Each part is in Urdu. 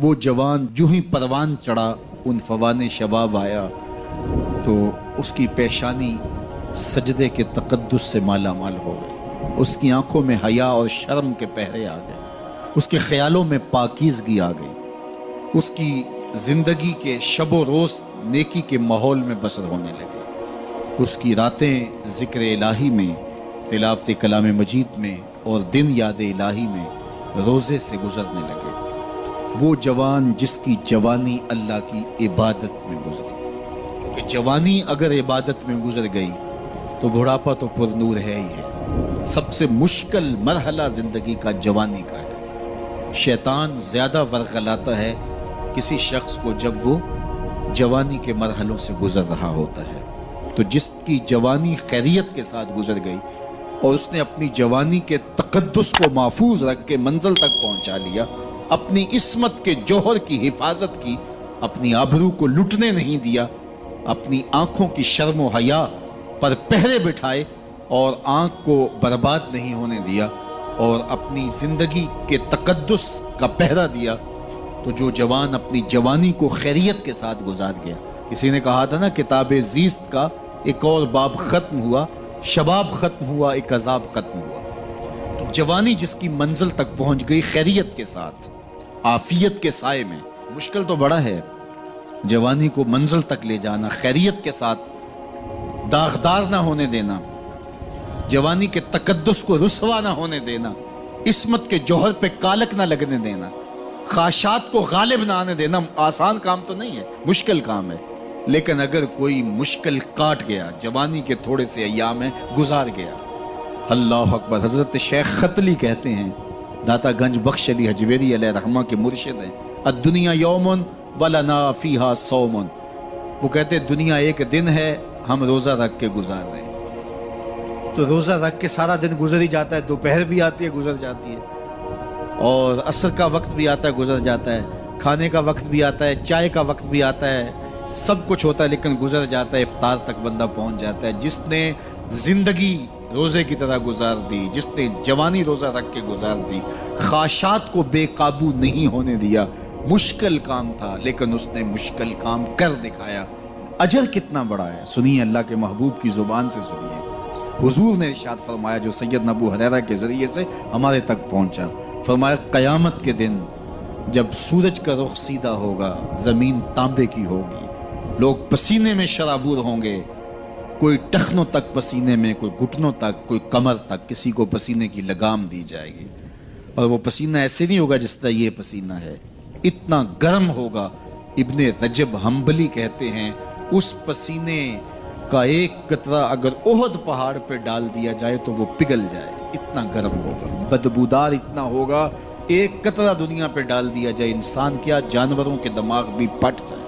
وہ جوان جو ہی پروان چڑھا ان فوان شباب آیا تو اس کی پیشانی سجدے کے تقدس سے مالا مال ہو گئی، اس کی آنکھوں میں حیا اور شرم کے پہرے آ گئے، اس کے خیالوں میں پاکیزگی آ گئی، اس کی زندگی کے شب و روز نیکی کے ماحول میں بسر ہونے لگے، اس کی راتیں ذکر الہی میں، تلاوت کلام مجید میں اور دن یاد الہی میں روزے سے گزرنے لگے۔ وہ جوان جس کی جوانی اللہ کی عبادت میں گزری، کہ جوانی اگر عبادت میں گزر گئی تو بڑھاپا تو پر نور ہے ہی ہے۔ سب سے مشکل مرحلہ زندگی کا جوانی کا ہے۔ شیطان زیادہ ورغلاتا ہے کسی شخص کو جب وہ جوانی کے مرحلوں سے گزر رہا ہوتا ہے۔ تو جس کی جوانی خیریت کے ساتھ گزر گئی اور اس نے اپنی جوانی کے تقدس کو محفوظ رکھ کے منزل تک پہنچا لیا، اپنی عصمت کے جوہر کی حفاظت کی، اپنی آبرو کو لٹنے نہیں دیا، اپنی آنکھوں کی شرم و حیا پر پہرے بٹھائے اور آنکھ کو برباد نہیں ہونے دیا اور اپنی زندگی کے تقدس کا پہرا دیا، تو جو جوان اپنی جوانی کو خیریت کے ساتھ گزار گیا۔ کسی نے کہا تھا نا، کتاب زیست کا ایک اور باب ختم ہوا، شباب ختم ہوا، ایک عذاب ختم ہوا۔ تو جوانی جس کی منزل تک پہنچ گئی خیریت کے ساتھ، عافیت کے سائے میں۔ مشکل تو بڑا ہے جوانی کو منزل تک لے جانا، خیریت کے ساتھ، داغدار نہ ہونے دینا، جوانی کے تقدس کو رسوا نہ ہونے دینا، عصمت کے جوہر پہ کالک نہ لگنے دینا، خواہشات کو غالب نہ آنے دینا۔ آسان کام تو نہیں ہے، مشکل کام ہے، لیکن اگر کوئی مشکل کاٹ گیا، جوانی کے تھوڑے سے ایام میں گزار گیا، اللہ اکبر۔ حضرت شیخ خطلی کہتے ہیں، داتا گنج بخش علی حجویری علیہ رحمہ کے مرشد ہیں، الدنیا یوم ولنا فیہا صوم۔ وہ کہتے ہیں دنیا ایک دن ہے، ہم روزہ رکھ کے گزار رہے ہیں۔ تو روزہ رکھ کے سارا دن گزر ہی جاتا ہے، دوپہر بھی آتی ہے گزر جاتی ہے، اور عصر کا وقت بھی آتا ہے گزر جاتا ہے، کھانے کا وقت بھی آتا ہے، چائے کا وقت بھی آتا ہے، سب کچھ ہوتا ہے لیکن گزر جاتا ہے، افطار تک بندہ پہنچ جاتا ہے۔ جس نے زندگی روزے کی طرح گزار دی، جس نے جوانی روزہ رکھ کے گزار دی، خواہشات کو بے قابو نہیں ہونے دیا، مشکل کام تھا لیکن اس نے مشکل کام کر دکھایا۔ اجر کتنا بڑا ہے، سنیے اللہ کے محبوب کی زبان سے سنیے۔ حضور نے ارشاد فرمایا جو سیدنا ابو ہریرہ کے ذریعے سے ہمارے تک پہنچا، فرمایا قیامت کے دن جب سورج کا رخ سیدھا ہوگا، زمین تانبے کی ہوگی، لوگ پسینے میں شرابور ہوں گے، کوئی ٹخنوں تک پسینے میں، کوئی گھٹنوں تک، کوئی کمر تک، کسی کو پسینے کی لگام دی جائے گی، اور وہ پسینہ ایسے نہیں ہوگا جس طرح یہ پسینہ ہے، اتنا گرم ہوگا۔ ابن رجب حنبلی کہتے ہیں اس پسینے کا ایک قطرہ اگر احد پہاڑ پہ ڈال دیا جائے تو وہ پگھل جائے، اتنا گرم ہوگا، بدبودار اتنا ہوگا، ایک قطرہ دنیا پہ ڈال دیا جائے، انسان کیا جانوروں کے دماغ بھی پھٹ جائے،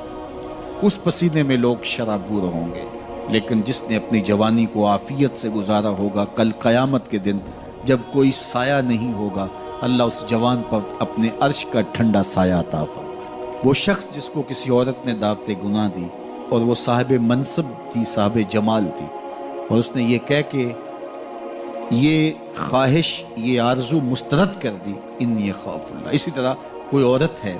اس پسینے میں لوگ شرابور ہوں گے۔ لیکن جس نے اپنی جوانی کو عافیت سے گزارا ہوگا، کل قیامت کے دن جب کوئی سایہ نہیں ہوگا، اللہ اس جوان پر اپنے عرش کا ٹھنڈا سایہ عطا فرمائے۔ وہ شخص جس کو کسی عورت نے دعوت گناہ دی اور وہ صاحب منصب تھی، صاحب جمال تھی، اور اس نے یہ کہہ کے یہ خواہش، یہ آرزو مسترد کر دی، انی خاف اللہ۔ اسی طرح کوئی عورت ہے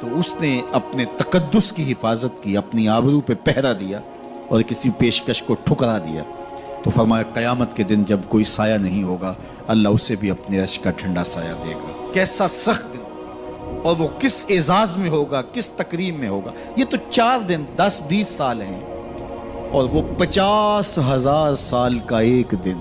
تو اس نے اپنے تقدس کی حفاظت کی، اپنی آبرو پہ پہرا دیا اور کسی پیشکش کو ٹھکرا دیا، تو فرمایا قیامت کے دن جب کوئی سایہ نہیں ہوگا، اللہ اسے بھی اپنے عرش کا ٹھنڈا سایہ دے گا۔ کیسا سخت دن ہوگا، اور وہ کس اعزاز میں ہوگا، کس تکریم میں ہوگا۔ یہ تو 4 دن 10-20 سال ہیں، اور وہ 50,000 سال کا ایک دن۔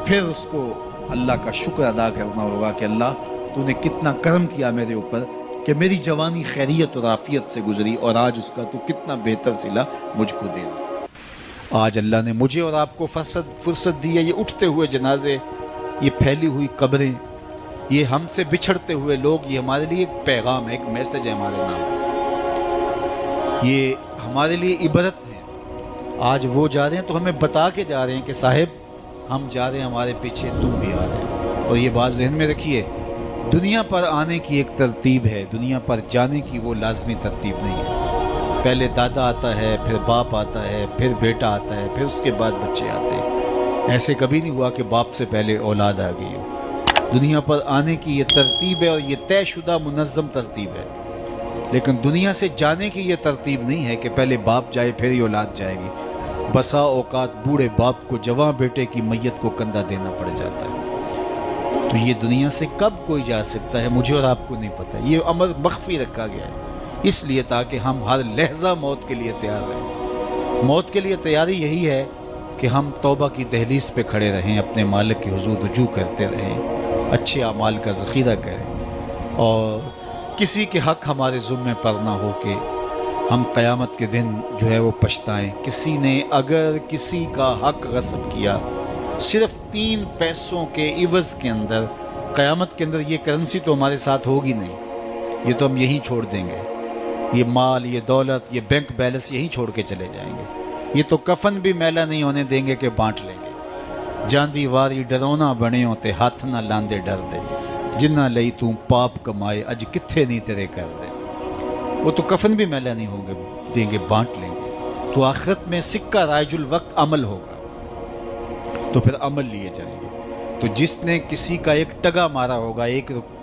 پھر اس کو اللہ کا شکر ادا کرنا ہوگا کہ اللہ تو نے کتنا کرم کیا میرے اوپر کہ میری جوانی خیریت اور عافیت سے گزری، اور آج اس کا تو کتنا بہتر صلہ مجھ کو دے دیا۔ آج اللہ نے مجھے اور آپ کو فرصت دی ہے، یہ اٹھتے ہوئے جنازے، یہ پھیلی ہوئی قبریں، یہ ہم سے بچھڑتے ہوئے لوگ، یہ ہمارے لیے ایک پیغام ہے، ایک میسج ہے ہمارے نام، یہ ہمارے لیے عبرت ہے۔ آج وہ جا رہے ہیں تو ہمیں بتا کے جا رہے ہیں کہ صاحب ہم جا رہے ہیں، ہمارے پیچھے تم بھی آ رہے ہیں۔ اور یہ بات ذہن میں رکھیے، دنیا پر آنے کی ایک ترتیب ہے، دنیا پر جانے کی وہ لازمی ترتیب نہیں ہے۔ پہلے دادا آتا ہے، پھر باپ آتا ہے، پھر بیٹا آتا ہے، پھر اس کے بعد بچے آتے ہیں۔ ایسے کبھی نہیں ہوا کہ باپ سے پہلے اولاد آ گئی ہو۔ دنیا پر آنے کی یہ ترتیب ہے اور یہ طے شدہ منظم ترتیب ہے، لیکن دنیا سے جانے کی یہ ترتیب نہیں ہے کہ پہلے باپ جائے پھر ہی اولاد جائے گی۔ بسا اوقات بوڑھے باپ کو جوان بیٹے کی میت کو کندھا دینا پڑ جاتا ہے۔ تو یہ دنیا سے کب کوئی جا سکتا ہے مجھے اور آپ کو نہیں پتہ، یہ امر مخفی رکھا گیا ہے اس لیے تاکہ ہم ہر لحظہ موت کے لیے تیار رہیں۔ موت کے لیے تیاری یہی ہے کہ ہم توبہ کی دہلیز پہ کھڑے رہیں، اپنے مالک کی حضور رجوع کرتے رہیں، اچھے اعمال کا ذخیرہ کریں، اور کسی کے حق ہمارے ذمہ پر نہ ہو کہ ہم قیامت کے دن جو ہے وہ پچھتائیں۔ کسی نے اگر کسی کا حق غصب کیا صرف 3 پیسوں کے عوض کے اندر، قیامت کے اندر یہ کرنسی تو ہمارے ساتھ ہوگی نہیں، یہ تو ہم یہیں چھوڑ دیں گے، یہ مال، یہ دولت، یہ بینک بیلنس یہیں چھوڑ کے چلے جائیں گے، یہ تو کفن بھی میلا نہیں ہونے دیں گے کہ بانٹ لیں گے۔ جاندی واری ڈرونا بنے ہوتے ہاتھ نہ لاندے ڈر دے، جنہ لئی تو پاپ کمائے اج کتھے نہیں تیرے کر دے۔ وہ تو کفن بھی میلا نہیں ہوں گے دیں گے، بانٹ لیں گے۔ تو آخرت میں سکہ رائج الوقت عمل ہوگا، تو پھر عمل لیے جائیں گے۔ تو جس نے کسی کا ایک ٹگا مارا ہوگا،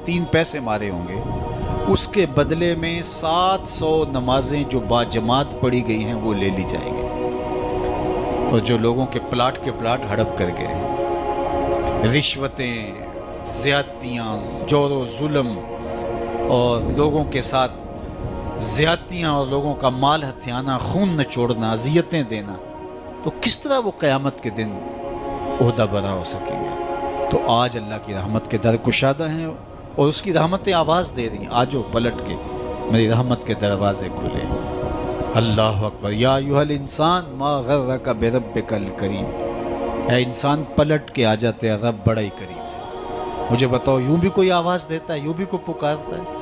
3 پیسے مارے ہوں گے، اس کے بدلے میں 700 نمازیں جو باجماعت پڑھی گئی ہیں وہ لے لی جائیں گے، اور جو لوگوں کے پلاٹ ہڑپ کر گئے ہیں، رشوتیں، زیادتیاں، جور و ظلم اور لوگوں کے ساتھ زیادتیاں اور لوگوں کا مال ہتھیانا، خون نچوڑنا، اذیتیں دینا، تو کس طرح وہ قیامت کے دن عہدہ برا ہو سکیں گے؟ تو آج اللہ کی رحمت کے در کشادہ ہیں اور اس کی رحمتیں آواز دے رہی ہیں، آجو پلٹ کے میری رحمت کے دروازے کھلے ہیں۔ اللہ اکبر۔ یا ایھا الانسان ما غرک بربک الکریم، اے انسان پلٹ کے آ جاتے ہیں، رب بڑا ہی کریم ہے۔ مجھے بتاؤ، یوں بھی کوئی آواز دیتا ہے، یوں بھی کوئی پکارتا ہے؟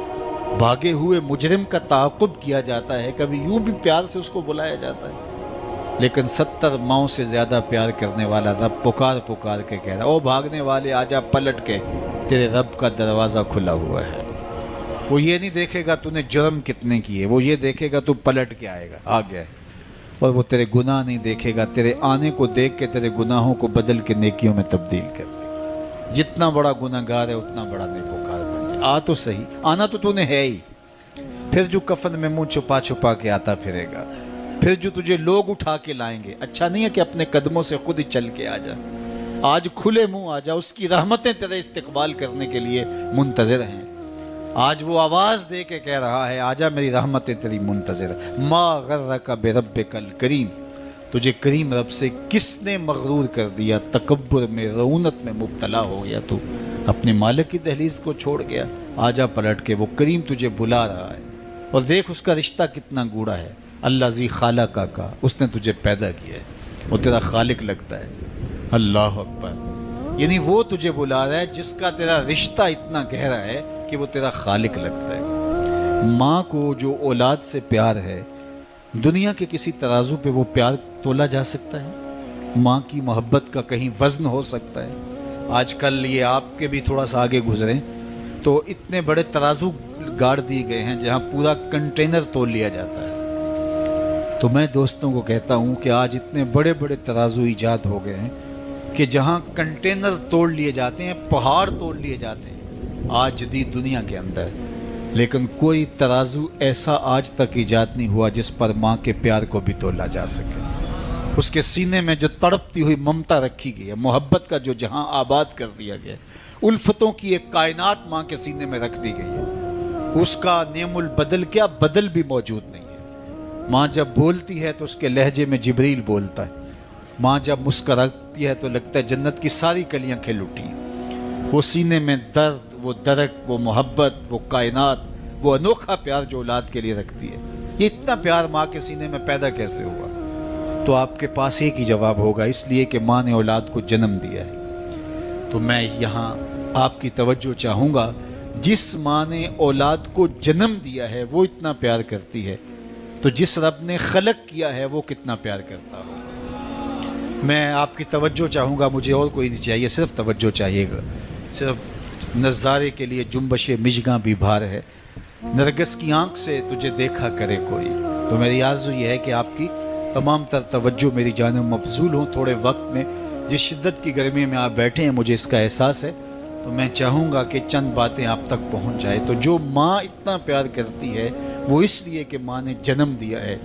بھاگے ہوئے مجرم کا تعاقب کیا جاتا ہے، کبھی یوں بھی پیار سے اس کو بلایا جاتا ہے، لیکن 70 ماؤں سے زیادہ پیار کرنے والا رب پکار کے کہہ رہا ہے، او بھاگنے والے آجا پلٹ کے، تیرے رب کا دروازہ کھلا ہوا ہے۔ وہ یہ نہیں دیکھے گا تو نے جرم کتنے کیے، وہ یہ دیکھے گا تو پلٹ کے آئے گا، آ گیا ہے، اور وہ تیرے گناہ نہیں دیکھے گا، تیرے آنے کو دیکھ کے تیرے گناہوں کو بدل کے نیکیوں میں تبدیل کر دے گا۔ جتنا بڑا گناہ گار ہے اتنا بڑا نیکوکار بن جائے۔ آ تو صحیح، آنا تو نے ہے ہی، پھر جو کفن میں منہ چھپا کے آتا پھرے گا، پھر جو تجھے لوگ اٹھا کے لائیں گے۔ اچھا نہیں ہے کہ اپنے قدموں سے خود ہی چل کے آ جا، آج کھلے منہ آ جا، اس کی رحمتیں تیرے استقبال کرنے کے لیے منتظر ہیں۔ آج وہ آواز دے کے کہہ رہا ہے، آجا میری رحمتیں تیری منتظر ہیں۔ ما غرک بربک الکریم، تجھے کریم رب سے کس نے مغرور کر دیا؟ تکبر میں، رعونت میں مبتلا ہو گیا، تو اپنے مالک کی دہلیز کو چھوڑ گیا۔ آجا پلٹ کے، وہ کریم تجھے بلا رہا ہے، اور دیکھ اس کا رشتہ کتنا گوڑا ہے۔ اللہ ذی خالق کا، اس نے تجھے پیدا کیا ہے، وہ تیرا خالق لگتا ہے۔ اللہ اکبر۔ یعنی وہ تجھے بلا رہا ہے جس کا تیرا رشتہ اتنا گہرا ہے کہ وہ تیرا خالق لگتا ہے۔ ماں کو جو اولاد سے پیار ہے، دنیا کے کسی ترازو پہ وہ پیار تولا جا سکتا ہے؟ ماں کی محبت کا کہیں وزن ہو سکتا ہے؟ آج کل یہ آپ کے بھی تھوڑا سا آگے گزریں تو اتنے بڑے ترازو گاڑ دیے گئے ہیں جہاں پورا کنٹینر تول لیا جاتا ہے۔ تو میں دوستوں کو کہتا ہوں کہ آج اتنے بڑے بڑے ترازو ایجاد ہو گئے ہیں کہ جہاں کنٹینر توڑ لیے جاتے ہیں، پہاڑ توڑ لیے جاتے ہیں آج جدید دنیا کے اندر، لیکن کوئی ترازو ایسا آج تک ایجاد نہیں ہوا جس پر ماں کے پیار کو بھی تولا جا سکے۔ اس کے سینے میں جو تڑپتی ہوئی ممتا رکھی گئی ہے، محبت کا جو جہاں آباد کر دیا گیا ہے، الفتوں کی ایک کائنات ماں کے سینے میں رکھ دی گئی ہے، اس کا نعم البدل کیا بدل بھی موجود نہیں ہے۔ ماں جب بولتی ہے تو اس کے لہجے میں جبریل بولتا ہے، ماں جب مسکراتی ہے تو لگتا ہے جنت کی ساری کلیاں کھل اٹھی ہیں۔ وہ سینے میں درد، وہ درک، وہ محبت، وہ کائنات، وہ انوکھا پیار جو اولاد کے لیے رکھتی ہے، یہ اتنا پیار ماں کے سینے میں پیدا کیسے ہوا؟ تو آپ کے پاس ایک ہی جواب ہوگا، اس لیے کہ ماں نے اولاد کو جنم دیا ہے۔ تو میں یہاں آپ کی توجہ چاہوں گا، جس ماں نے اولاد کو جنم دیا ہے وہ اتنا پیار کرتی ہے، تو جس رب نے خلق کیا ہے وہ کتنا پیار کرتا ہوگا۔ میں آپ کی توجہ چاہوں گا، مجھے اور کوئی نہیں چاہیے، صرف توجہ چاہیے گا، صرف نظارے کے لیے جنبش مژگاں بھی بھار ہے، نرگس کی آنکھ سے تجھے دیکھا کرے کوئی۔ تو میری آرزو یہ ہے کہ آپ کی تمام تر توجہ میری جانب مبذول ہوں تھوڑے وقت میں۔ جس شدت کی گرمی میں آپ بیٹھے ہیں مجھے اس کا احساس ہے، تو میں چاہوں گا کہ چند باتیں آپ تک پہنچ جائے۔ تو جو ماں اتنا پیار کرتی ہے وہ اس لیے کہ ماں نے جنم دیا ہے،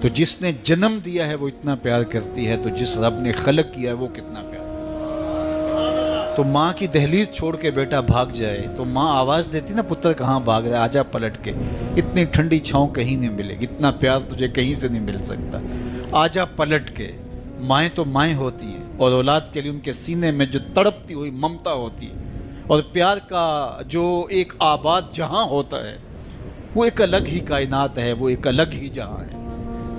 تو جس نے جنم دیا ہے وہ اتنا پیار کرتی ہے، تو جس رب نے خلق کیا ہے وہ کتنا پیار کرتا ہے۔ تو ماں کی دہلیز چھوڑ کے بیٹا بھاگ جائے تو ماں آواز دیتی نا، پتر کہاں بھاگ رہا ہے، آجا پلٹ کے، اتنی ٹھنڈی چھاؤں کہیں نہیں ملے گی، اتنا پیار تجھے کہیں سے نہیں مل سکتا، آجا پلٹ کے۔ مائیں تو مائیں ہوتی ہیں، اور اولاد کے لیے ان کے سینے میں جو تڑپتی ہوئی ممتا ہوتی ہے، اور پیار کا جو ایک آباد جہاں ہوتا ہے وہ ایک الگ ہی کائنات ہے، وہ ایک الگ ہی جہاں ہے۔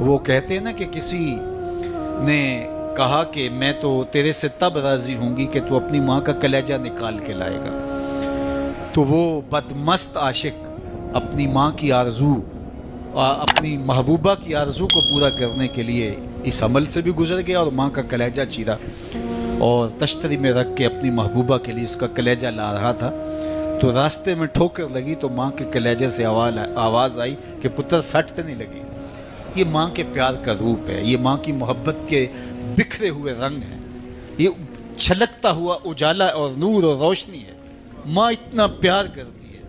وہ کہتے ہیں نا کہ کسی نے کہا کہ میں تو تیرے سے تب راضی ہوں گی کہ تو اپنی ماں کا کلیجہ نکال کے لائے گا، تو وہ بدمست عاشق اپنی ماں کی آرزو، اپنی محبوبہ کی آرزو کو پورا کرنے کے لیے اس عمل سے بھی گزر گیا، اور ماں کا کلیجہ چیرا اور تشتری میں رکھ کے اپنی محبوبہ کے لیے اس کا کلیجہ لا رہا تھا، تو راستے میں ٹھوکر لگی تو ماں کے کلیجے سے آواز آئی کہ پتر سٹ نہیں لگی۔ یہ ماں کے پیار کا روپ ہے، یہ ماں کی محبت کے بکھرے ہوئے رنگ ہیں، یہ چھلکتا ہوا اجالا اور نور اور روشنی ہے۔ ماں اتنا پیار کرتی ہے،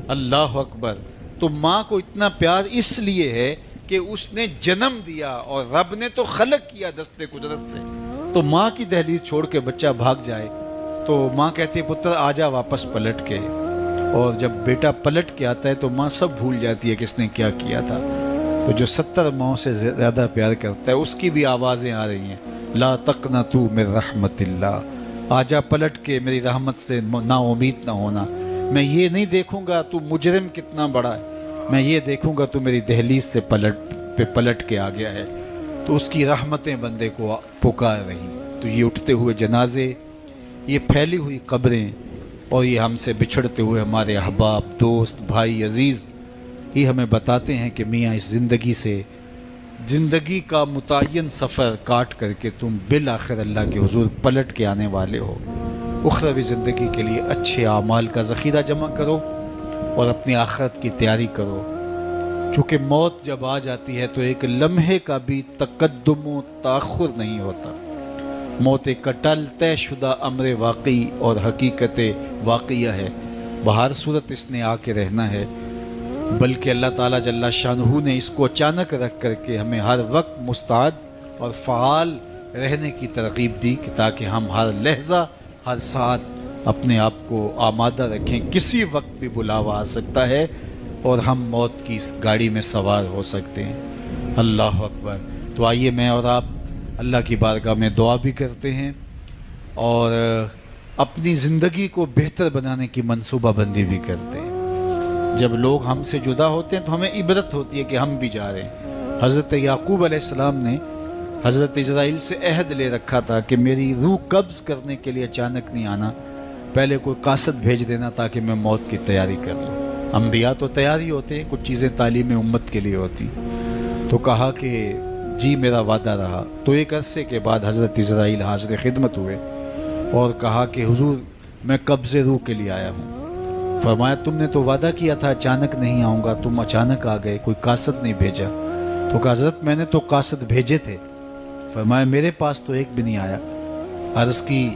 اللہ اکبر۔ تو ماں کو اتنا پیار اس لیے ہے کہ اس نے جنم دیا اور رب نے تو خلق کیا دست قدرت سے۔ تو ماں کی دہلیز چھوڑ کے بچہ بھاگ جائے تو ماں کہتی ہے پتر آجا واپس پلٹ کے، اور جب بیٹا پلٹ کے آتا ہے تو ماں سب بھول جاتی ہے کہ اس نے کیا کیا تھا۔ تو جو 70 ماؤں سے زیادہ پیار کرتا ہے اس کی بھی آوازیں آ رہی ہیں، لا تقنطوا من رحمت اللہ، آجا پلٹ کے میری رحمت سے نا امید نہ ہونا۔ میں یہ نہیں دیکھوں گا تو مجرم کتنا بڑا ہے، میں یہ دیکھوں گا تو میری دہلیز سے پلٹ کے آ گیا ہے۔ تو اس کی رحمتیں بندے کو پکار رہی۔ تو یہ اٹھتے ہوئے جنازے، یہ پھیلی ہوئی قبریں، اور یہ ہم سے بچھڑتے ہوئے ہمارے احباب، دوست، بھائی، عزیز، یہ ہمیں بتاتے ہیں کہ میاں اس زندگی سے، زندگی کا متعین سفر کاٹ کر کے تم بالآخر اللہ کے حضور پلٹ کے آنے والے ہو۔ اخروی زندگی کے لیے اچھے اعمال کا ذخیرہ جمع کرو اور اپنی آخرت کی تیاری کرو، چونکہ موت جب آ جاتی ہے تو ایک لمحے کا بھی تقدم و تاخر نہیں ہوتا۔ موت ایک اٹل طے شدہ امر واقعی اور حقیقت واقعہ ہے، بہر صورت اس نے آ کے رہنا ہے، بلکہ اللہ تعالیٰ جل شانہ نے اس کو اچانک رکھ کر کے ہمیں ہر وقت مستعد اور فعال رہنے کی ترغیب دی کہ تاکہ ہم ہر لحظہ، ہر ساتھ اپنے آپ کو آمادہ رکھیں، کسی وقت بھی بلاوا آ سکتا ہے اور ہم موت کی اس گاڑی میں سوار ہو سکتے ہیں۔ اللہ اکبر۔ تو آئیے میں اور آپ اللہ کی بارگاہ میں دعا بھی کرتے ہیں اور اپنی زندگی کو بہتر بنانے کی منصوبہ بندی بھی کرتے ہیں۔ جب لوگ ہم سے جدا ہوتے ہیں تو ہمیں عبرت ہوتی ہے کہ ہم بھی جا رہے ہیں۔ حضرت یعقوب علیہ السلام نے حضرت اسرائیل سے عہد لے رکھا تھا کہ میری روح قبض کرنے کے لیے اچانک نہیں آنا، پہلے کوئی قاصد بھیج دینا تاکہ میں موت کی تیاری کر لوں۔ انبیاء تو تیاری ہوتے ہیں، کچھ چیزیں تعلیم امت کے لیے ہوتی۔ تو کہا کہ جی میرا وعدہ رہا۔ تو ایک عرصے کے بعد حضرت اسرائیل حاضر خدمت ہوئے اور کہا کہ حضور میں قبض روح کے لیے آیا ہوں۔ فرمایا تم نے تو وعدہ کیا تھا اچانک نہیں آؤں گا، تم اچانک آ گئے، کوئی قاصد نہیں بھیجا۔ تو کہا حضرت میں نے تو قاصد بھیجے تھے۔ فرمایا میرے پاس تو ایک بھی نہیں آیا۔ عرض کی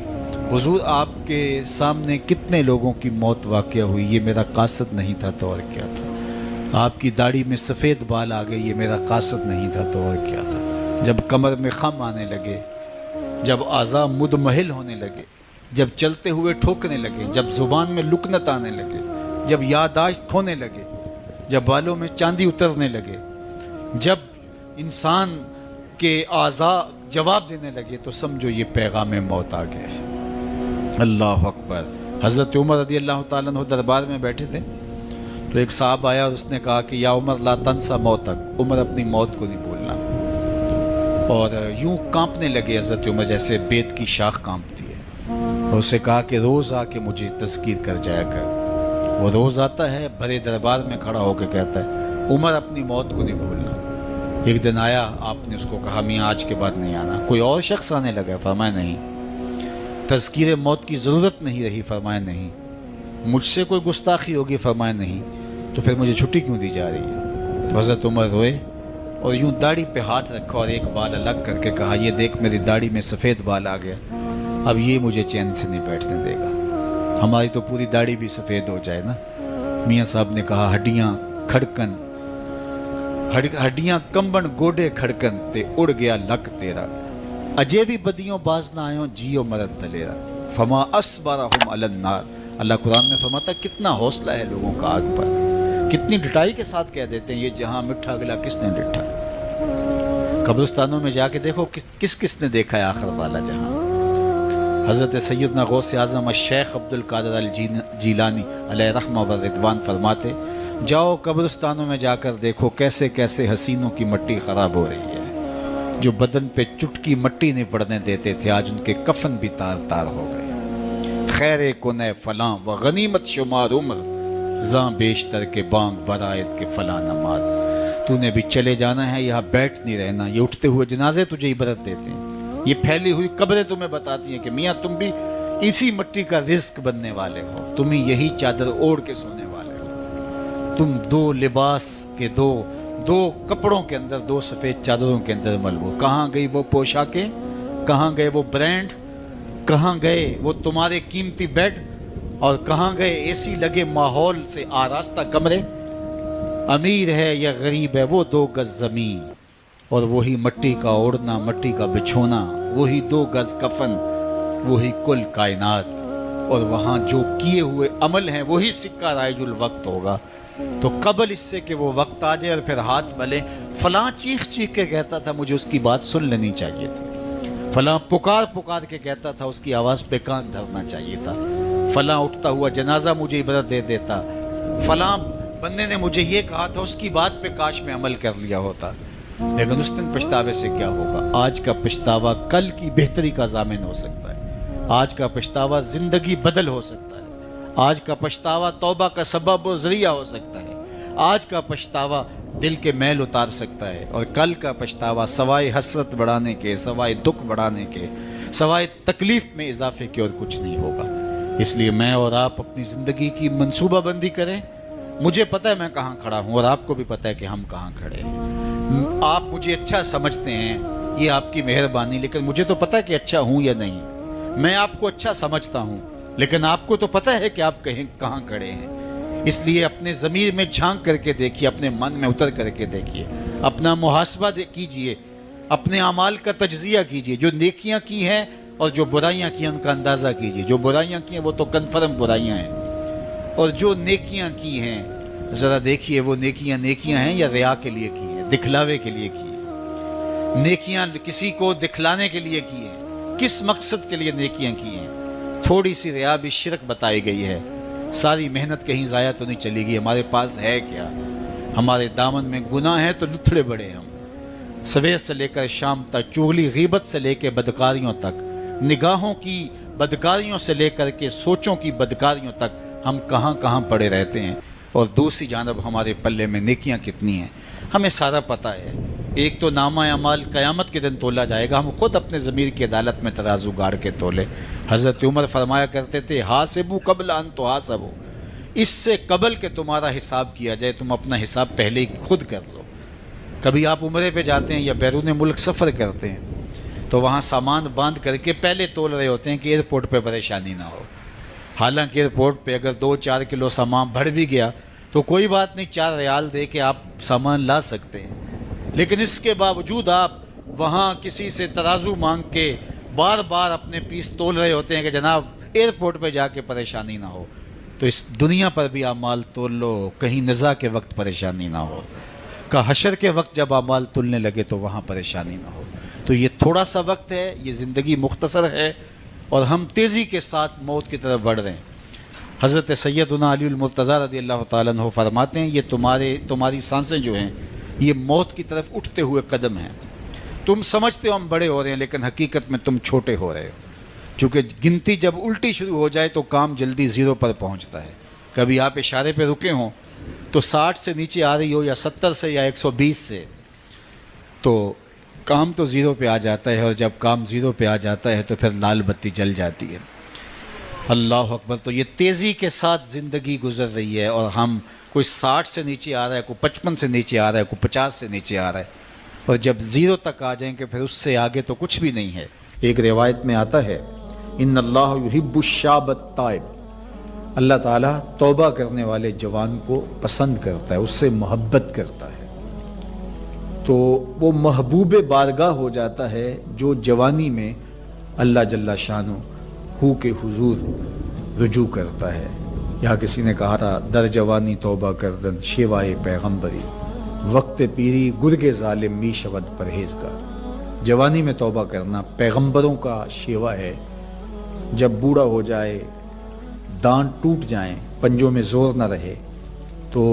حضور آپ کے سامنے کتنے لوگوں کی موت واقع ہوئی، یہ میرا قاصد نہیں تھا تو اور کیا تھا۔ آپ کی داڑھی میں سفید بال آ گئے، یہ میرا قاصد نہیں تھا تو اور کیا تھا۔ جب کمر میں خم آنے لگے، جب اعضاء مدمحل ہونے لگے، جب چلتے ہوئے ٹھوکنے لگے، جب زبان میں لکنت آنے لگے، جب یادداشت کھونے لگے، جب بالوں میں چاندی اترنے لگے، جب انسان کے اعضاء جواب دینے لگے، تو سمجھو یہ پیغام موت آ گیا ہے۔ اللہ اکبر۔ حضرت عمر رضی اللہ تعالیٰ عنہ دربار میں بیٹھے تھے، تو ایک صاحب آیا اور اس نے کہا کہ یا عمر لا تنسا موتک، عمر اپنی موت کو نہیں بھولنا۔ اور یوں کانپنے لگے حضرت عمر جیسے بیت کی شاخ کانپتی ہے، اور اسے کہا کہ روز آ کے مجھے تذکیر کر جایا کر۔ وہ روز آتا ہے، بھرے دربار میں کھڑا ہو کے کہتا ہے عمر اپنی موت کو نہیں بھولنا۔ ایک دن آیا، آپ نے اس کو کہا میاں آج کے بعد نہیں آنا۔ کوئی اور شخص آنے لگا، فرمایا نہیں۔ تذکیر موت کی ضرورت نہیں رہی، فرمایا نہیں۔ مجھ سے کوئی گستاخی ہوگی، فرمایا نہیں۔ تو پھر مجھے چھٹی کیوں دی جا رہی ہے؟ تو حضرت عمر روئے اور یوں داڑھی پہ ہاتھ رکھا اور ایک بال الگ کر کے کہا یہ دیکھ میری داڑھی میں سفید بال آ گیا، اب یہ مجھے چین سے نہیں بیٹھنے دے گا۔ ہماری تو پوری داڑھی بھی سفید ہو جائے نا. میاں صاحب نے کہا ہڈیاں کھڑکن ہڈیاں کمبن گوڈے کھڑکن تے اڑ گیا لک تیرا. اجے بھی بدیوں باز نہ آئیں جیو مرد دلیرا. فما اصبرہم علی النار. اللہ قرآن میں فرماتا ہے کتنا حوصلہ ہے لوگوں کا آگ پر. کتنی ڈٹائی کے ساتھ کہہ دیتے ہیں یہ جہاں مٹھا گلا کس نے ڈٹھا. قبرستانوں میں جا کے دیکھو کس نے دیکھا ہے آخر والا جہاں. حضرت سیدنا غوث اعظم الشیخ عبد القادر الجیلانی علیہ رحمہ و رضوان فرماتے جاؤ قبرستانوں میں جا کر دیکھو کیسے کیسے حسینوں کی مٹی خراب ہو رہی ہے. جو بدن پہ چٹکی مٹی نہیں پڑنے دیتے تھے آج ان کے کفن بھی تار تار ہو گئے. خیر کنے فلاں و غنیمت شمار عمر زاں بیشتر کے بانگ برائت کے فلاں نماز. تو نے بھی چلے جانا ہے یہاں بیٹھ نہیں رہنا. یہ اٹھتے ہوئے جنازے تجھے عبرت دیتے ہیں. یہ پھیلی ہوئی قبریں تمہیں بتاتی ہیں کہ میاں تم بھی اسی مٹی کا رزق بننے والے ہو. تم ہی یہی چادر اوڑھ کے سونے والے ہو. تم دو لباس کے دو کپڑوں کے اندر دو سفید چادروں کے اندر ملبو. کہاں گئی وہ پوشاکیں, کہاں گئے وہ برانڈ, کہاں گئے وہ تمہارے قیمتی بیڈ, اور کہاں گئے اے سی لگے ماحول سے آراستہ کمرے. امیر ہے یا غریب ہے وہ 2 گز زمین اور وہی مٹی کا اوڑھنا, مٹی کا بچھونا, وہی 2 گز کفن, وہی کل کائنات. اور وہاں جو کیے ہوئے عمل ہیں وہی سکہ رائج الوقت ہوگا. تو قبل اس سے کہ وہ وقت آ جائے اور پھر ہاتھ ملے, فلاں چیخ کے کہتا تھا مجھے اس کی بات سن لینی چاہیے تھی. فلاں پکار کے کہتا تھا اس کی آواز پہ کان دھرنا چاہیے تھا. فلاں اٹھتا ہوا جنازہ مجھے عبرت دے دیتا. فلاں بندے نے مجھے یہ کہا تھا اس کی بات پہ کاش میں عمل کر لیا ہوتا. لیکن اس دن پچھتاوے سے کیا ہوگا. آج کا پچھتاوا کل کی بہتری کا ضامن ہو سکتا ہے. آج کا پچھتاوا زندگی بدل ہو سکتا ہے. آج کا پچھتاوا توبہ کا سبب و ذریعہ ہو سکتا ہے. آج کا پچھتاوا دل کے میل اتار سکتا ہے. اور کل کا پچھتاوا سوائے حسرت بڑھانے کے, سوائے دکھ بڑھانے کے, سوائے تکلیف میں اضافے کے اور کچھ نہیں ہوگا. اس لیے میں اور آپ اپنی زندگی کی منصوبہ بندی کریں. مجھے پتہ ہے میں کہاں کھڑا ہوں اور آپ کو بھی پتہ ہے کہ ہم کہاں کھڑے ہیں. آپ مجھے اچھا سمجھتے ہیں, یہ آپ کی مہربانی, لیکن مجھے تو پتہ ہے کہ اچھا ہوں یا نہیں. میں آپ کو اچھا سمجھتا ہوں لیکن آپ کو تو پتہ ہے کہ آپ کہاں کھڑے ہیں. اس لیے اپنے ضمیر میں جھانک کر کے دیکھیے, اپنے من میں اتر کر کے دیکھیے, اپنا محاسبہ کیجئے, اپنے اعمال کا تجزیہ کیجئے. جو نیکیاں کی ہیں اور جو برائیاں کی ہیں ان کا اندازہ کیجئے. جو برائیاں کی ہیں وہ تو کنفرم برائیاں ہیں, اور جو نیکیاں کی ہیں ذرا دیکھیے وہ نیکیاں ہیں یا ریا کے لیے کی ہیں, دکھلاوے کے لیے کی ہیں. نیکیاں کسی کو دکھلانے کے لیے کی ہیں, کس مقصد کے لیے نیکیاں کی ہیں. تھوڑی سی ریا بھی شرک بتائی گئی ہے. ساری محنت کہیں ضائع تو نہیں چلی گئی. ہمارے پاس ہے کیا؟ ہمارے دامن میں گناہ ہے تو لتھڑے بڑے ہم. سویر سے لے کر شام تک, چغلی غیبت سے لے کے بدکاریوں تک, نگاہوں کی بدکاریوں سے لے کر کے سوچوں کی بدکاریوں تک ہم کہاں پڑے رہتے ہیں. اور دوسری جانب ہمارے پلے میں نیکیاں کتنی ہیں ہمیں سارا پتہ ہے. ایک تو نامہ اعمال قیامت کے دن تولا جائے گا. ہم خود اپنے ضمیر کی عدالت میں ترازو گاڑ کے تولے. حضرت عمر فرمایا کرتے تھے حاسبو قبل ان تحاسبو, اس سے قبل کہ تمہارا حساب کیا جائے تم اپنا حساب پہلے ہی خود کر لو. کبھی آپ عمرے پہ جاتے ہیں یا بیرون ملک سفر کرتے ہیں تو وہاں سامان باندھ کر کے پہلے تول رہے ہوتے ہیں کہ ایئرپورٹ پہ پریشانی نہ ہو. حالانکہ ایئرپورٹ پہ اگر 2-4 کلو سامان بڑھ بھی گیا تو کوئی بات نہیں, 4 ریال دے کے آپ سامان لا سکتے ہیں. لیکن اس کے باوجود آپ وہاں کسی سے ترازو مانگ کے بار بار اپنے پیس تول رہے ہوتے ہیں کہ جناب ایئرپورٹ پہ جا کے پریشانی نہ ہو. تو اس دنیا پر بھی اعمال تول لو, کہیں نزا کے وقت پریشانی نہ ہو, کہ حشر کے وقت جب اعمال تلنے لگے تو وہاں پریشانی نہ ہو. تو یہ تھوڑا سا وقت ہے, یہ زندگی مختصر ہے اور ہم تیزی کے ساتھ موت کی طرف بڑھ رہے ہیں. حضرت سیدنا علی المرتضیٰ رضی اللہ تعالیٰ عنہ فرماتے ہیں یہ تمہاری سانسیں جو ہیں یہ موت کی طرف اٹھتے ہوئے قدم ہیں. تم سمجھتے ہو ہم بڑے ہو رہے ہیں لیکن حقیقت میں تم چھوٹے ہو رہے ہو. چونکہ گنتی جب الٹی شروع ہو جائے تو کام جلدی 0 پر پہنچتا ہے. کبھی آپ اشارے پہ رکے ہوں تو 60 سے نیچے آ رہی ہو یا 70 سے یا 120 سے, تو کام تو 0 پہ آ جاتا ہے, اور جب کام 0 پہ آ جاتا ہے تو پھر لال بتی جل جاتی ہے. اللہ اکبر. تو یہ تیزی کے ساتھ زندگی گزر رہی ہے اور ہم کوئی 60 سے نیچے آ رہا ہے, کوئی 55 سے نیچے آ رہا ہے, کوئی 50 سے نیچے آ رہا ہے, اور جب 0 تک آ جائیں گے پھر اس سے آگے تو کچھ بھی نہیں ہے. ایک روایت میں آتا ہے ان اللہ یحب الشاب التائب, اللہ تعالیٰ توبہ کرنے والے جوان کو پسند کرتا ہے، اس سے محبت کرتا ہے، تو وہ محبوب بارگاہ ہو جاتا ہے جو جوانی میں اللہ جل شانہ ہو کے حضور رجوع کرتا ہے۔ یہاں کسی نے کہا تھا در جوانی توبہ کردن شیوائے پیغمبری، وقت پیری گرگ ظالم می شود پرہیزگار۔ جوانی میں توبہ کرنا پیغمبروں کا شیوا ہے۔ جب بوڑھا ہو جائے، دانت ٹوٹ جائیں، پنجوں میں زور نہ رہے، تو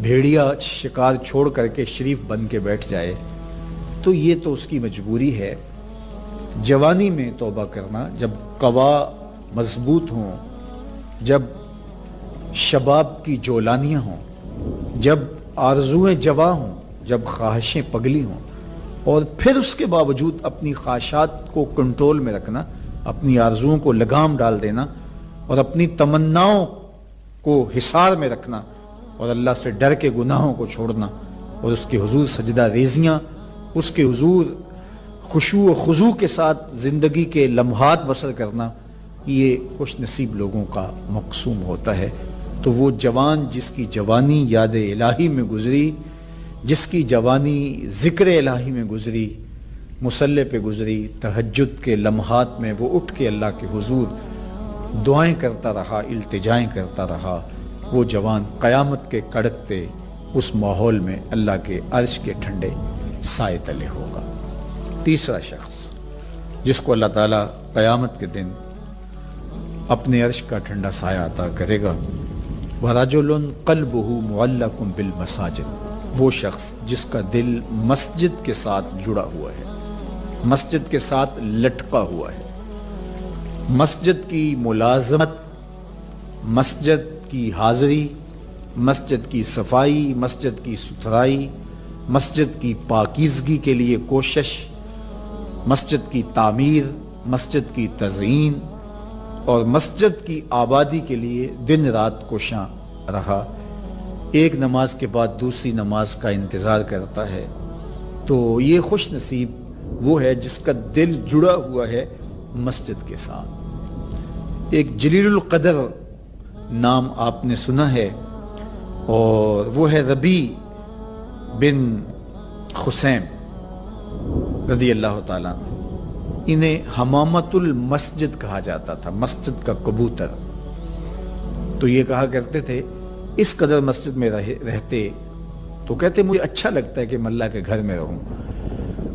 بھیڑیا شکار چھوڑ کر کے شریف بن کے بیٹھ جائے، تو یہ تو اس کی مجبوری ہے۔ جوانی میں توبہ کرنا جب قوا مضبوط ہوں، جب شباب کی جولانیاں ہوں، جب آرزویں جواں ہوں، جب خواہشیں پگلی ہوں، اور پھر اس کے باوجود اپنی خواہشات کو کنٹرول میں رکھنا، اپنی آرزوؤں کو لگام ڈال دینا اور اپنی تمناؤں کو حصار میں رکھنا اور اللہ سے ڈر کے گناہوں کو چھوڑنا اور اس کے حضور سجدہ ریزیاں، اس کے حضور خشوع و خضوع کے ساتھ زندگی کے لمحات بسر کرنا، یہ خوش نصیب لوگوں کا مقسوم ہوتا ہے۔ تو وہ جوان جس کی جوانی یاد الہی میں گزری، جس کی جوانی ذکر الہی میں گزری، مصلی پہ گزری، تہجد کے لمحات میں وہ اٹھ کے اللہ کے حضور دعائیں کرتا رہا، التجائیں کرتا رہا، وہ جوان قیامت کے کڑکتے اس ماحول میں اللہ کے عرش کے ٹھنڈے سائے تلے ہوگا۔ تیسرا شخص جس کو اللہ تعالیٰ قیامت کے دن اپنے عرش کا ٹھنڈا سایہ عطا کرے گا، وَرَجُلٌ قَلْبُهُ مُعَلَّقٌ بِالْمَسَاجِدِ، وہ شخص جس کا دل مسجد کے ساتھ جڑا ہوا ہے، مسجد کے ساتھ لٹکا ہوا ہے، مسجد کی ملازمت، مسجد کی حاضری، مسجد کی صفائی، مسجد کی ستھرائی، مسجد کی پاکیزگی کے لیے کوشش، مسجد کی تعمیر، مسجد کی تزئین اور مسجد کی آبادی کے لیے دن رات کوشاں رہا، ایک نماز کے بعد دوسری نماز کا انتظار کرتا ہے، تو یہ خوش نصیب وہ ہے جس کا دل جڑا ہوا ہے مسجد کے ساتھ۔ ایک جلیل القدر نام آپ نے سنا ہے، اور وہ ہے ربیع بن خثیم رضی اللہ تعالیٰ عنہ۔ انہیں حمامت المسجد کہا جاتا تھا، مسجد کا کبوتر۔ تو یہ کہا کرتے تھے اس قدر مسجد میں رہتے تو کہتے مجھے اچھا لگتا ہے کہ میں اللہ کے گھر میں رہوں۔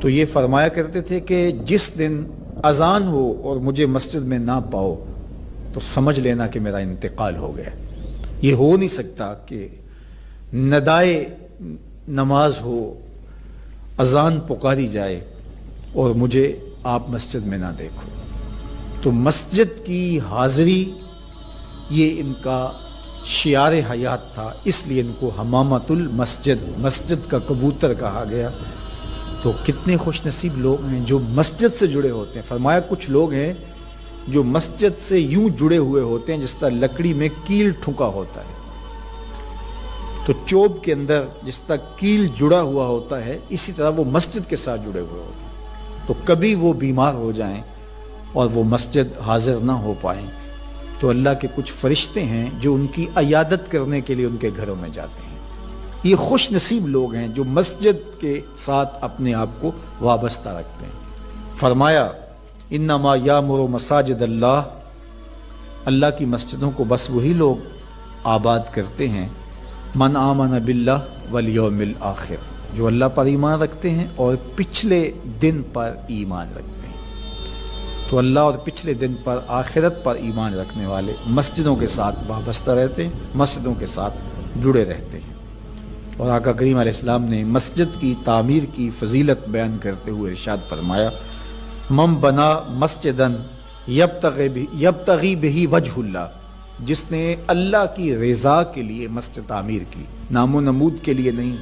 تو یہ فرمایا کرتے تھے کہ جس دن اذان ہو اور مجھے مسجد میں نہ پاؤ تو سمجھ لینا کہ میرا انتقال ہو گیا۔ یہ ہو نہیں سکتا کہ ندائے نماز ہو، اذان پکاری جائے اور مجھے آپ مسجد میں نہ دیکھو۔ تو مسجد کی حاضری یہ ان کا شعار حیات تھا، اس لیے ان کو حمامت المسجد، مسجد کا کبوتر کہا گیا۔ تو کتنے خوش نصیب لوگ ہیں جو مسجد سے جڑے ہوتے ہیں۔ فرمایا کچھ لوگ ہیں جو مسجد سے یوں جڑے ہوئے ہوتے ہیں جس طرح لکڑی میں کیل ٹھکا ہوتا ہے، تو چوب کے اندر جس طرح کیل جڑا ہوا ہوتا ہے، اسی طرح وہ مسجد کے ساتھ جڑے ہوئے ہوتے ہیں۔ تو کبھی وہ بیمار ہو جائیں اور وہ مسجد حاضر نہ ہو پائیں تو اللہ کے کچھ فرشتے ہیں جو ان کی عیادت کرنے کے لیے ان کے گھروں میں جاتے ہیں۔ یہ خوش نصیب لوگ ہیں جو مسجد کے ساتھ اپنے آپ کو وابستہ رکھتے ہیں۔ فرمایا انما یامر مساجد اللہ، اللہ کی مسجدوں کو بس وہی لوگ آباد کرتے ہیں من آمن باللہ والیوم الآخر، جو اللہ پر ایمان رکھتے ہیں اور پچھلے دن پر ایمان رکھتے ہیں۔ تو اللہ اور پچھلے دن پر، آخرت پر ایمان رکھنے والے مسجدوں کے ساتھ وابستہ رہتے ہیں، مسجدوں کے ساتھ جڑے رہتے ہیں۔ اور آقا کریم علیہ السلام نے مسجد کی تعمیر کی فضیلت بیان کرتے ہوئے ارشاد فرمایا من بنا مسجدن یبتغی بہ وجہ اللہ، جس نے اللہ کی رضا کے لیے مسجد تعمیر کی، نام و نمود کے لیے نہیں،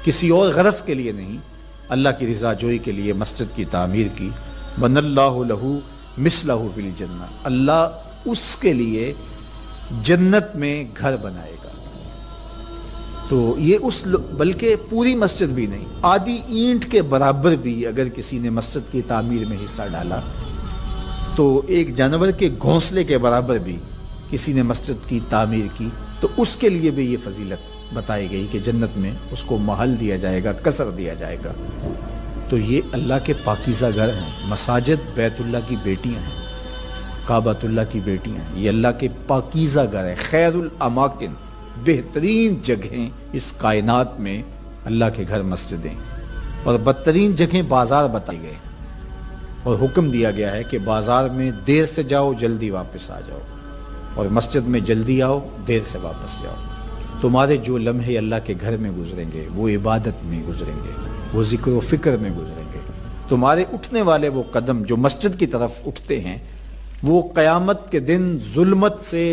کسی اور غرض کے لیے نہیں، اللہ کی رضا جوئی کے لیے مسجد کی تعمیر کی، بن اللہ لہ مثلہ فی الجنہ، اللہ اس کے لیے جنت میں گھر بنائے گا۔ تو یہ بلکہ پوری مسجد بھی نہیں، آدھی اینٹ کے برابر بھی اگر کسی نے مسجد کی تعمیر میں حصہ ڈالا تو ایک جانور کے گھونسلے کے برابر بھی کسی نے مسجد کی تعمیر کی تو اس کے لیے بھی یہ فضیلت بتائی گئی کہ جنت میں اس کو محل دیا جائے گا، قصر دیا جائے گا۔ تو یہ اللہ کے پاکیزہ گھر ہیں، مساجد بیت اللہ کی بیٹیاں ہیں، کعبۃ اللہ کی بیٹیاں ہیں، یہ اللہ کے پاکیزہ گھر ہے، خیر الاماکن، بہترین جگہیں اس کائنات میں اللہ کے گھر مسجدیں، اور بدترین جگہیں بازار بتائی گئے اور حکم دیا گیا ہے کہ بازار میں دیر سے جاؤ جلدی واپس آ جاؤ، اور مسجد میں جلدی آؤ دیر سے واپس جاؤ۔ تمہارے جو لمحے اللہ کے گھر میں گزریں گے وہ عبادت میں گزریں گے، وہ ذکر و فکر میں گزریں گے۔ تمہارے اٹھنے والے وہ قدم جو مسجد کی طرف اٹھتے ہیں وہ قیامت کے دن ظلمت سے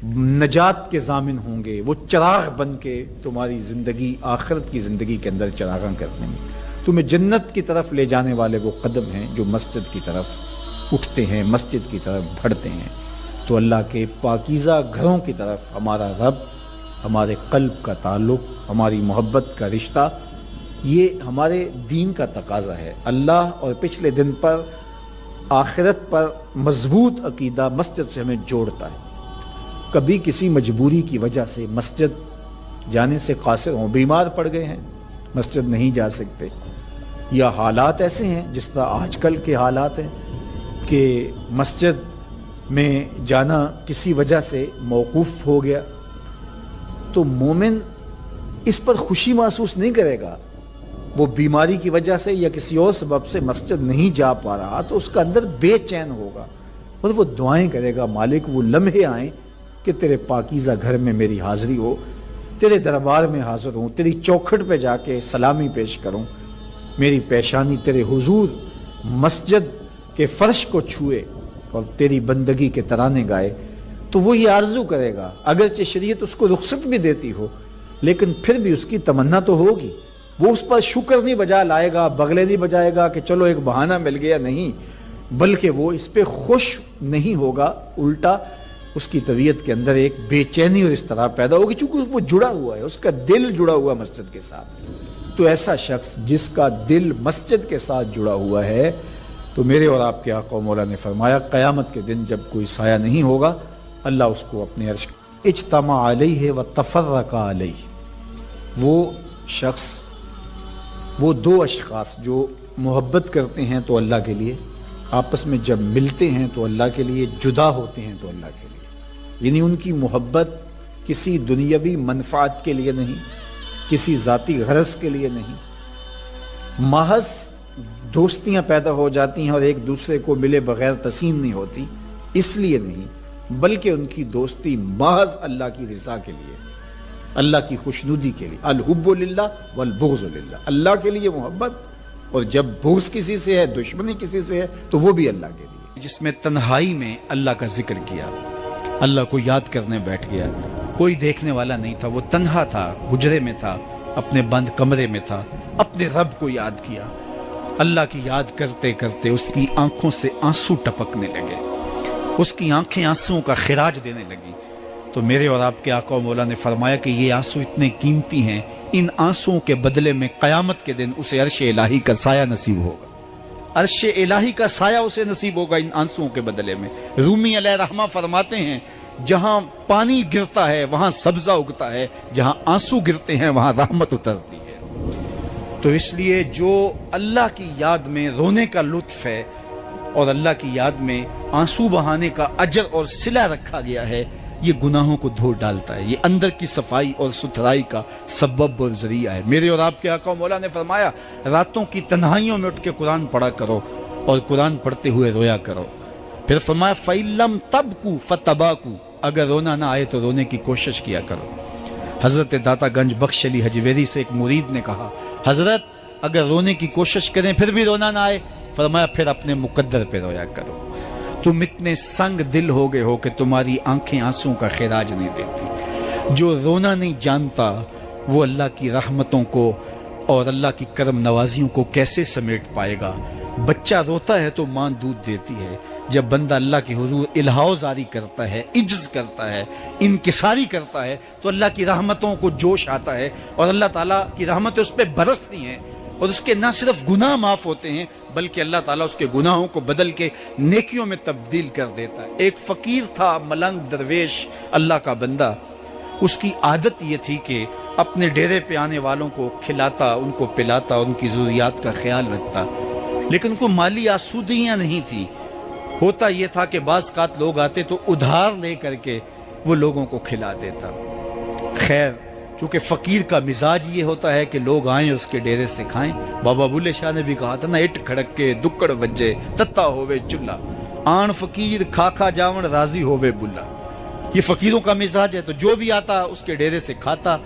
نجات کے ضامن ہوں گے، وہ چراغ بن کے تمہاری زندگی آخرت کی زندگی کے اندر چراغاں کر دیں گے۔ تمہیں جنت کی طرف لے جانے والے وہ قدم ہیں جو مسجد کی طرف اٹھتے ہیں، مسجد کی طرف بڑھتے ہیں۔ تو اللہ کے پاکیزہ گھروں کی طرف ہمارا رب، ہمارے قلب کا تعلق، ہماری محبت کا رشتہ، یہ ہمارے دین کا تقاضا ہے۔ اللہ اور پچھلے دن پر، آخرت پر مضبوط عقیدہ مسجد سے ہمیں جوڑتا ہے۔ کبھی کسی مجبوری کی وجہ سے مسجد جانے سے قاصر ہوں، بیمار پڑ گئے ہیں، مسجد نہیں جا سکتے، یا حالات ایسے ہیں جس طرح آج کل کے حالات ہیں کہ مسجد میں جانا کسی وجہ سے موقوف ہو گیا، تو مومن اس پر خوشی محسوس نہیں کرے گا۔ وہ بیماری کی وجہ سے یا کسی اور سبب سے مسجد نہیں جا پا رہا تو اس کا اندر بے چین ہوگا، اور وہ دعائیں کرے گا، مالک وہ لمحے آئیں کہ تیرے پاکیزہ گھر میں میری حاضری ہو، تیرے دربار میں حاضر ہوں، تیری چوکھٹ پہ جا کے سلامی پیش کروں، میری پیشانی تیرے حضور مسجد کے فرش کو چھوئے اور تیری بندگی کے ترانے گائے۔ تو وہ یہ آرزو کرے گا، اگرچہ شریعت اس کو رخصت بھی دیتی ہو لیکن پھر بھی اس کی تمنا تو ہوگی۔ وہ اس پر شکر نہیں بجا لائے گا، بغلے نہیں بجائے گا کہ چلو ایک بہانہ مل گیا، نہیں، بلکہ وہ اس پہ خوش نہیں ہوگا، الٹا اس کی طبیعت کے اندر ایک بے چینی اور اضطراب پیدا ہوگی، چونکہ وہ جڑا ہوا ہے، اس کا دل جڑا ہوا مسجد کے ساتھ۔ تو ایسا شخص جس کا دل مسجد کے ساتھ جڑا ہوا ہے، تو میرے اور آپ کے آقا و مولا نے فرمایا قیامت کے دن جب کوئی سایہ نہیں ہوگا، اللہ اس کو اپنے عرش اجتمع علیہ و تفرق علیہ۔ وہ شخص، وہ دو اشخاص جو محبت کرتے ہیں تو اللہ کے لیے، آپس میں جب ملتے ہیں تو اللہ کے لیے، جدا ہوتے ہیں تو اللہ کے لیے، یعنی ان کی محبت کسی دنیاوی منفعت کے لیے نہیں، کسی ذاتی غرض کے لیے نہیں، محض دوستیاں پیدا ہو جاتی ہیں اور ایک دوسرے کو ملے بغیر تسین نہیں ہوتی، اس لیے نہیں، بلکہ ان کی دوستی محض اللہ کی رضا کے لیے، اللہ کی خوشنودی کے لیے۔ الحب للہ والبغض للہ، اللہ کے لیے محبت، اور جب بغض کسی سے ہے، دشمنی کسی سے ہے، تو وہ بھی اللہ کے لیے۔ جس میں تنہائی میں اللہ کا ذکر کیا، اللہ کو یاد کرنے بیٹھ گیا، کوئی دیکھنے والا نہیں تھا، وہ تنہا تھا، حجرے میں تھا، اپنے بند کمرے میں تھا، اپنے رب کو یاد کیا، اللہ کی یاد کرتے کرتے اس کی آنکھوں سے آنسو ٹپکنے لگے، اس کی آنکھیں آنسوؤں کا خراج دینے لگی۔ تو میرے اور آپ کے آقا و مولا نے فرمایا کہ یہ آنسو اتنے قیمتی ہیں، ان آنسوؤں کے بدلے میں قیامت کے دن اسے عرش الہی کا سایہ نصیب ہوگا، عرش الہی کا سایہ اسے نصیب ہوگا ان آنسوؤں کے بدلے میں۔ رومی علیہ رحمہ فرماتے ہیں جہاں پانی گرتا ہے وہاں سبزہ اگتا ہے، جہاں آنسو گرتے ہیں وہاں رحمت اترتی ہے۔ تو اس لیے جو اللہ کی یاد میں رونے کا لطف ہے اور اللہ کی یاد میں آنسو بہانے کا اجر اور صلہ رکھا گیا ہے، یہ گناہوں کو دھو ڈالتا ہے، یہ اندر کی صفائی اور ستھرائی کا سبب اور ذریعہ ہے۔ میرے اور آپ کے آقا و مولا نے فرمایا راتوں کی تنہائیوں میں اٹھ کے قرآن پڑھا کرو اور قرآن پڑھتے ہوئے رویا کرو۔ پھر فرمایا فَإِلَّمْ تَبْكُوا فَتَبَاكُوا، اگر رونا نہ آئے تو رونے کی کوشش کیا کرو۔ حضرت داتا گنج بخش علی حجویری سے ایک مرید نے کہا حضرت اگر رونے کی کوشش کریں پھر بھی رونا نہ آئے، فرمایا پھر اپنے مقدر پہ رویا کرو۔ تم اتنے سنگ دل ہو گئے ہو کہ تمہاری آنکھیں آنسوں کا خراج نہیں دیتی۔ جو رونا نہیں جانتا وہ اللہ کی رحمتوں کو اور اللہ کی کرم نوازیوں کو کیسے سمیٹ پائے گا؟ بچہ روتا ہے تو ماں دودھ دیتی ہے، جب بندہ اللہ کے حضور الہو زاری کرتا ہے، عجز کرتا ہے، انکساری کرتا ہے تو اللہ کی رحمتوں کو جوش آتا ہے اور اللہ تعالیٰ کی رحمتیں اس پہ برستی ہیں اور اس کے نہ صرف گناہ معاف ہوتے ہیں بلکہ اللہ تعالیٰ اس کے گناہوں کو بدل کے نیکیوں میں تبدیل کر دیتا ہے۔ ایک فقیر تھا، ملنگ درویش، اللہ کا بندہ، اس کی عادت یہ تھی کہ اپنے ڈیرے پہ آنے والوں کو کھلاتا، ان کو پلاتا، ان کی ضروریات کا خیال رکھتا، لیکن ان کو مالی آسودگیاں نہیں تھی۔ ہوتا یہ تھا کہ بعض اوقات لوگ آتے تو ادھار لے کر کے وہ لوگوں کو کھلا دیتا۔ خیر، چونکہ فقیر کا مزاج یہ ہوتا ہے کہ لوگ آئیں اس کے ڈیرے سے کھائیں۔ بابا بلے شاہ نے بھی کہا تھا نا، اٹ کھڑک کے دکڑ بجے تتا ہووے چلا، آن فقیر کھا کھا جاون راضی ہووے بلا۔ یہ فقیروں کا مزاج ہے، تو جو بھی آتا اس کے ڈیرے سے کھاتا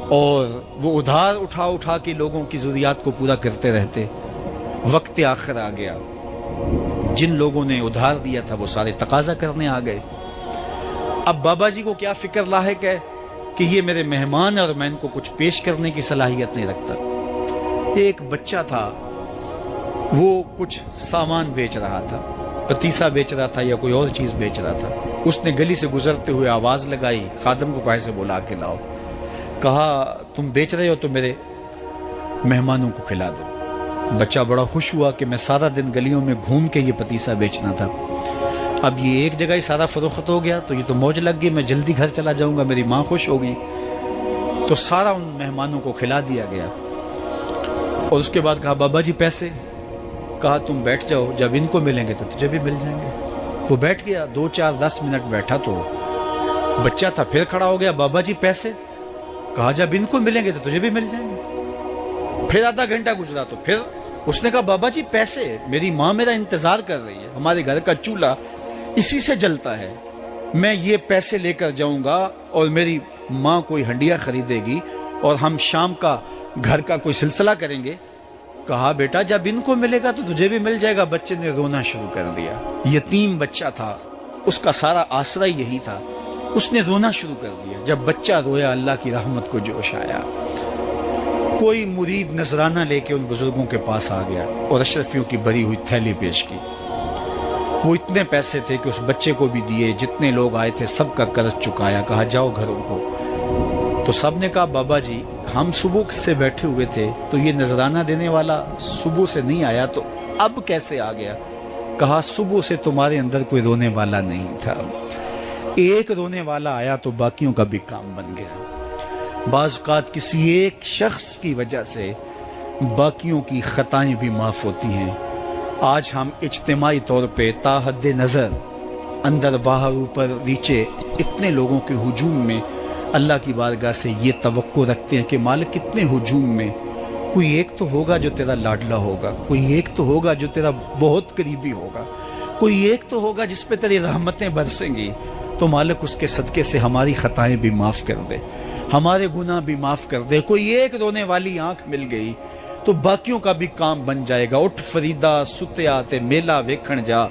اور وہ ادھار اٹھا اٹھا کے لوگوں کی ضروریات کو پورا کرتے رہتے۔ وقت آخر آ گیا، جن لوگوں نے ادھار دیا تھا وہ سارے تقاضا کرنے آ گئے۔ اب بابا جی کو کیا فکر لاحق ہے کہ یہ میرے مہمان ہیں اور میں ان کو کچھ پیش کرنے کی صلاحیت نہیں رکھتا۔ یہ ایک بچہ تھا، وہ کچھ سامان بیچ رہا تھا، پتیسا بیچ رہا تھا یا کوئی اور چیز بیچ رہا تھا۔ اس نے گلی سے گزرتے ہوئے آواز لگائی، خادم کو کہا سے بلا کے لاؤ، کہا تم بیچ رہے ہو تو میرے مہمانوں کو کھلا دو۔ بچہ بڑا خوش ہوا کہ میں سارا دن گلیوں میں گھوم کے یہ پتیسا بیچنا تھا، اب یہ ایک جگہ ہی سارا فروخت ہو گیا تو یہ تو موج لگ گئی، میں جلدی گھر چلا جاؤں گا، میری ماں خوش ہوگی۔ تو سارا ان مہمانوں کو کھلا دیا گیا اور اس کے بعد کہا بابا جی پیسے؟ کہا تم بیٹھ جاؤ، جب ان کو ملیں گے تو تجھے بھی مل جائیں گے۔ وہ بیٹھ گیا، 2 4 10 منٹ بیٹھا تو بچہ تھا، پھر کھڑا ہو گیا، بابا جی پیسے؟ کہا جب ان کو ملیں گے تو تجھے بھی مل جائیں گے۔ پھر آدھا گھنٹہ گزرا تو پھر اس نے کہا بابا جی پیسے؟ میری ماں میرا انتظار کر رہی ہے، ہمارے گھر کا چولہا اسی سے جلتا ہے، میں یہ پیسے لے کر جاؤں گا اور میری ماں کوئی ہنڈیا خریدے گی اور ہم شام کا گھر کا کوئی سلسلہ کریں گے۔ کہا بیٹا جب ان کو ملے گا تو تجھے بھی مل جائے گا۔ بچے نے رونا شروع کر دیا، یتیم بچہ تھا، اس کا سارا آسرا یہی تھا، اس نے رونا شروع کر دیا۔ جب بچہ رویا اللہ کی رحمت کو جوش آیا، کوئی مرید نذرانہ لے کے ان بزرگوں کے پاس آ گیا اور اشرفیوں کی بھری ہوئی تھیلی پیش کی۔ وہ اتنے پیسے تھے کہ اس بچے کو بھی دیے، جتنے لوگ آئے تھے سب کا قرض چکایا، کہا جاؤ گھروں کو۔ تو سب نے کہا بابا جی ہم صبح سے بیٹھے ہوئے تھے تو یہ نذرانہ دینے والا صبح سے نہیں آیا، تو اب کیسے آ گیا؟ کہا صبح سے تمہارے اندر کوئی رونے والا نہیں تھا، ایک رونے والا آیا تو باقیوں کا بھی کام بن گیا۔ بعض اوقات کسی ایک شخص کی وجہ سے باقیوں کی خطائیں بھی معاف ہوتی ہیں۔ آج ہم اجتماعی طور پہ تا حد نظر اندر باہر اوپر نیچے اتنے لوگوں کے ہجوم میں اللہ کی بارگاہ سے یہ توقع رکھتے ہیں کہ مالک کتنے ہجوم میں کوئی ایک تو ہوگا جو تیرا لاڈلا ہوگا، کوئی ایک تو ہوگا جو تیرا بہت قریبی ہوگا، کوئی ایک تو ہوگا جس پہ تیری رحمتیں برسیں گی۔ تو مالک اس کے صدقے سے ہماری خطائیں بھی معاف کر دے، ہمارے گناہ بھی معاف کر دے۔ کوئی ایک رونے والی آنکھ مل گئی تو باقیوں کا بھی کام بن جائے گا۔ اٹھ فریدا ستیا تے میلہ ویکھن جا،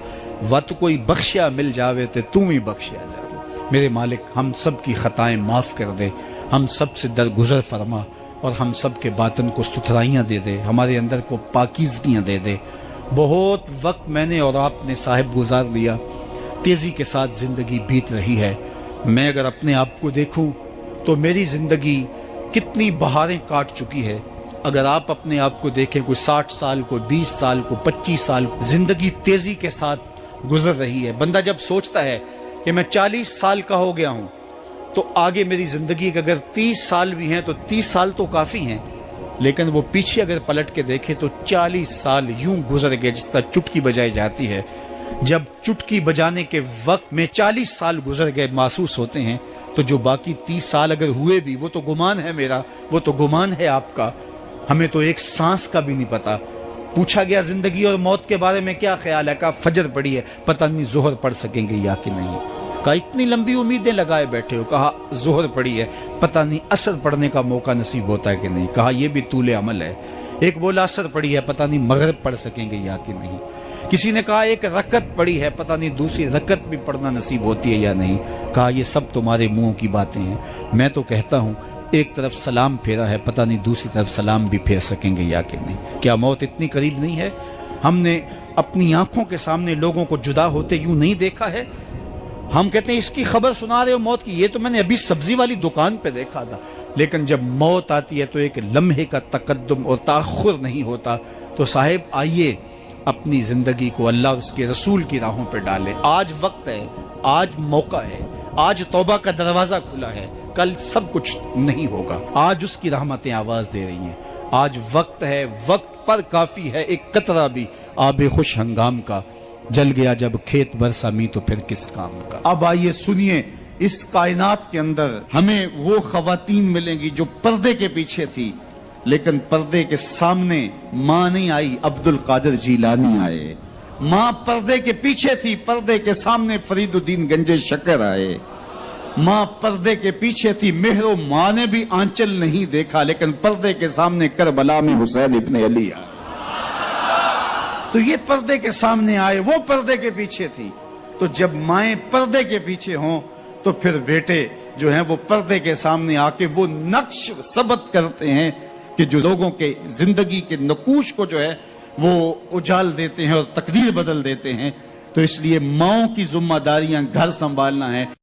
وت کوئی بخشیا مل جاوے تے توں ہی بخشیا جا۔ میرے مالک ہم سب کی خطائیں معاف کر دے، ہم سب سے درگزر فرما اور ہم سب کے باطن کو ستھرائیاں دے دے، ہمارے اندر کو پاکیزگیاں دے دے۔ بہت وقت میں نے اور آپ نے صاحب گزار لیا، تیزی کے ساتھ زندگی بیت رہی ہے۔ میں اگر اپنے آپ کو دیکھوں تو میری زندگی کتنی بہاریں کاٹ چکی ہے۔ اگر آپ اپنے آپ کو دیکھیں، کوئی 60 سال، کوئی 20 سال، کوئی 25 سال، زندگی تیزی کے ساتھ گزر رہی ہے۔ بندہ جب سوچتا ہے کہ میں 40 سال کا ہو گیا ہوں تو آگے میری زندگی کے اگر 30 سال بھی ہیں تو 30 سال تو کافی ہیں، لیکن وہ پیچھے اگر پلٹ کے دیکھے تو 40 سال یوں گزر گئے جس طرح چٹکی بجائی جاتی ہے۔ جب چٹکی بجانے کے وقت میں 40 سال گزر گئے محسوس ہوتے ہیں، تو جو باقی 30 سال اگر ہوئے بھی وہ تو گمان ہے میرا، وہ تو گمان ہے آپ کا، ہمیں تو ایک سانس کا بھی نہیں پتا۔ پوچھا گیا زندگی اور موت کے بارے میں کیا خیال ہے؟ کہا فجر پڑی ہے، پتہ نہیں ظہر پڑھ سکیں گے یا کہ نہیں۔ کہا اتنی لمبی امیدیں لگائے بیٹھے ہو، کہا ظہر پڑی ہے، پتہ نہیں عصر پڑھنے کا موقع نصیب ہوتا ہے کہ نہیں۔ کہا یہ بھی طول عمل ہے۔ ایک بولا عصر پڑی ہے، پتہ نہیں مغرب پڑھ سکیں گے یا کہ نہیں۔ کسی نے کہا ایک رکعت پڑی ہے، پتہ نہیں دوسری رکعت بھی پڑھنا نصیب ہوتی ہے یا نہیں۔ کہا یہ سب تمہارے منہوں کی باتیں ہیں، میں تو کہتا ہوں ایک طرف سلام پھیرا ہے، پتہ نہیں دوسری طرف سلام بھی پھیر سکیں گے یا کہ نہیں۔ کیا موت اتنی قریب نہیں ہے؟ ہم نے اپنی آنکھوں کے سامنے لوگوں کو جدا ہوتے یوں نہیں دیکھا ہے؟ ہم کہتے ہیں اس کی خبر سنا رہے ہو موت کی، یہ تو میں نے ابھی سبزی والی دکان پہ دیکھا تھا. لیکن جب موت آتی ہے تو ایک لمحے کا تقدم اور تاخر نہیں ہوتا. تو صاحب آئیے اپنی زندگی کو اللہ اور اس کے رسول کی راہوں پہ ڈالیں. آج وقت ہے، آج موقع ہے، آج توبہ کا دروازہ کھلا ہے. کل سب کچھ نہیں ہوگا. آج اس کی رحمتیں آواز دے رہی ہیں. آج وقت ہے، وقت پر کافی ہے ایک قطرہ بھی آب خوش ہنگام کا. جل گیا جب کھیت برسا می تو پھر کس کام کا. اب آئیے سنیے، اس کائنات کے اندر ہمیں وہ خواتین ملیں گی جو پردے کے پیچھے تھی، لیکن پردے کے سامنے ماں نہیں آئی، عبد القادر جیلانی آئے. ماں پردے کے پیچھے تھی، پردے کے سامنے فرید الدین گنج شکر آئے. ماں پردے کے پیچھے تھی، مہر و ماں نے بھی آنچل نہیں دیکھا، لیکن پردے کے سامنے کربلا میں حسین ابن علی آئے. تو یہ پردے کے سامنے آئے، وہ پردے کے پیچھے تھی. تو جب مائیں پردے کے پیچھے ہوں تو پھر بیٹے جو ہیں وہ پردے کے سامنے آ کے وہ نقش ثبت کرتے ہیں کہ جو لوگوں کے زندگی کے نقوش کو جو ہے وہ اجال دیتے ہیں اور تقدیر بدل دیتے ہیں. تو اس لیے ماؤں کی ذمہ داریاں گھر سنبھالنا ہے.